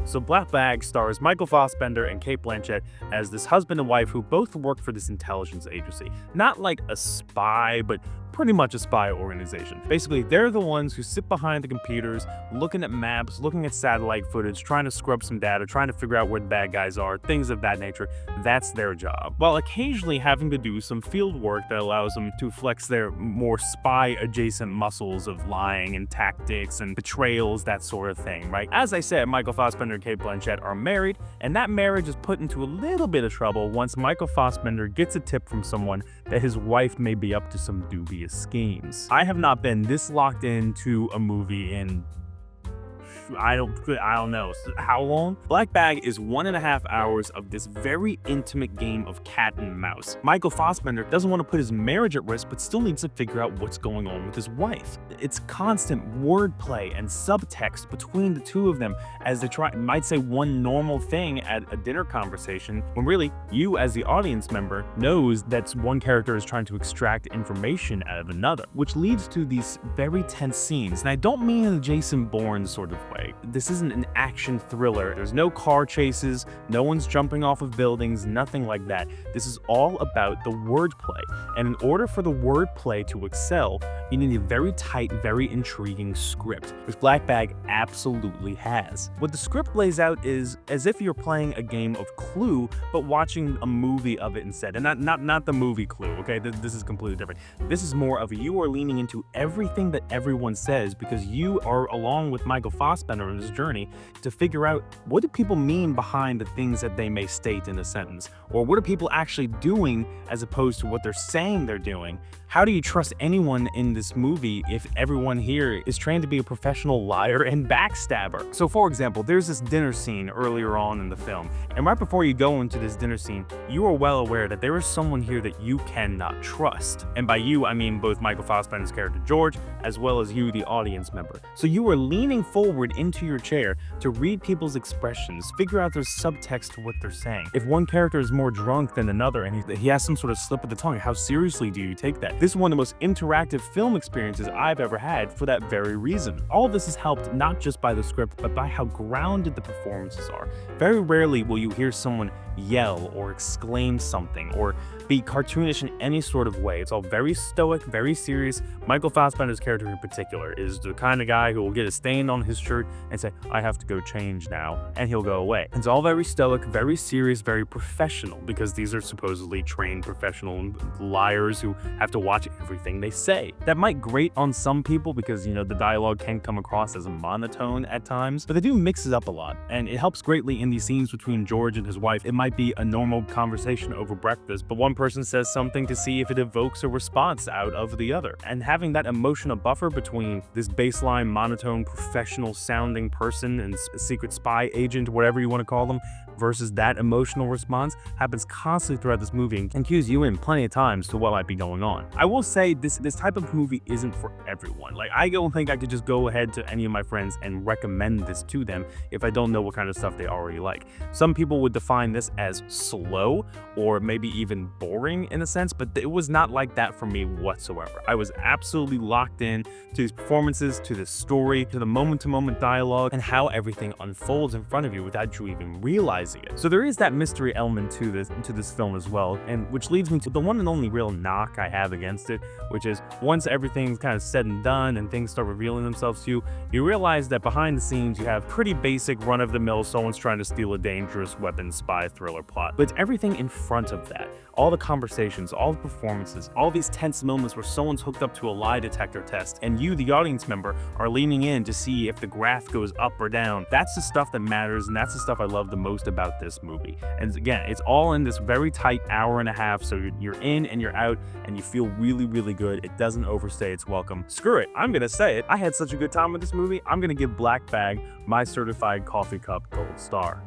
So Black Bag stars Michael Fassbender and Cate Blanchett as this husband and wife who both work for this intelligence agency. Not like a spy, but pretty much a spy organization. Basically, they're the ones who sit behind the computers, looking at maps, looking at satellite footage, trying to scrub some data, trying to figure out where the bad guys are, things of that nature. That's their job. While occasionally having to do some field work that allows them to flex their more spy-adjacent muscles of lying and tactics and betrayals, that sort of thing, right? As I said, Michael Fassbender and Cate Blanchett are married, and that marriage is put into a little bit of trouble once Michael Fassbender gets a tip from someone that his wife may be up to some dubious schemes. I have not been this locked into a movie in I don't know how long. Black Bag is 1.5 hours of this very intimate game of cat and mouse. Michael Fassbender doesn't want to put his marriage at risk, but still needs to figure out what's going on with his wife. It's constant wordplay and subtext between the two of them as they might say one normal thing at a dinner conversation, when really you as the audience member knows that one character is trying to extract information out of another, which leads to these very tense scenes. And I don't mean in a Jason Bourne sort of way. This isn't an action thriller. There's no car chases, no one's jumping off of buildings, nothing like that. This is all about the wordplay. And in order for the wordplay to excel, you need a very tight, very intriguing script, which Black Bag absolutely has. What the script lays out is as if you're playing a game of Clue, but watching a movie of it instead. And not the movie Clue, okay? This is completely different. This is more of you are leaning into everything that everyone says because you are along with Michael Fassbender on his journey to figure out what do people mean behind the things that they may state in a sentence, or what are people actually doing as opposed to what they're saying they're doing. How do you trust anyone in this movie if everyone here is trained to be a professional liar and backstabber? So for example, there's this dinner scene earlier on in the film, and right before you go into this dinner scene, you are well aware that there is someone here that you cannot trust. And by you, I mean both Michael Fassbender's character George, as well as you, the audience member. So you are leaning forward into your chair to read people's expressions, figure out their subtext to what they're saying. If one character is more drunk than another and he has some sort of slip of the tongue, how seriously do you take that? This is one of the most interactive film experiences I've ever had for that very reason. All of this is helped not just by the script, but by how grounded the performances are. Very rarely will you hear someone yell or exclaim something or be cartoonish in any sort of way. It's all very stoic, very serious. Michael Fassbender's character in particular is the kind of guy who will get a stain on his shirt and say, I have to go change now, and he'll go away. It's all very stoic, very serious, very professional, because these are supposedly trained professional liars who have to watch everything they say. That might grate on some people because, you know, the dialogue can come across as a monotone at times, but they do mix it up a lot, and it helps greatly in these scenes between George and his wife. It might be a normal conversation over breakfast, but one person says something to see if it evokes a response out of the other. And having that emotional buffer between this baseline monotone professional sounding person and secret spy agent, whatever you want to call them, versus that emotional response happens constantly throughout this movie and cues you in plenty of times to what might be going on. I will say this type of movie isn't for everyone. Like, I don't think I could just go ahead to any of my friends and recommend this to them if I don't know what kind of stuff they already like. Some people would define this as slow or maybe even boring in a sense, but it was not like that for me whatsoever. I was absolutely locked in to these performances, to this story, to the moment-to-moment dialogue, and how everything unfolds in front of you without you even realizing it. So there is that mystery element to this film as well, and which leads me to the one and only real knock I have against it, which is once everything's kind of said and done and things start revealing themselves to you, you realize that behind the scenes you have pretty basic run-of-the-mill someone's trying to steal a dangerous weapon spy thriller plot. But it's everything in front of that. All the conversations, all the performances, all these tense moments where someone's hooked up to a lie detector test and you, the audience member, are leaning in to see if the graph goes up or down. That's the stuff that matters, and that's the stuff I love the most about this movie. And again, it's all in this very tight hour and a half, so you're in and you're out and you feel really, really good. It doesn't overstay its welcome. Screw it, I'm gonna say it. I had such a good time with this movie, I'm gonna give Black Bag my certified coffee cup gold star.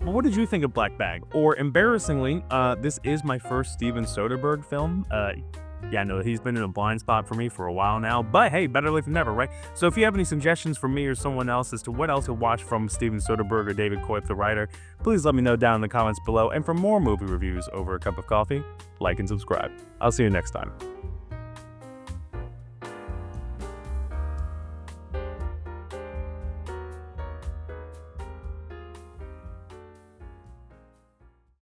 Well, what did you think of Black Bag? Or embarrassingly, this is my first Steven Soderbergh film. Yeah, no, he's been in a blind spot for me for a while now, but hey, better late than never, right? So if you have any suggestions for me or someone else as to what else to watch from Steven Soderbergh or David Koepp, the writer, please let me know down in the comments below. And for more movie reviews over a cup of coffee, like and subscribe. I'll see you next time.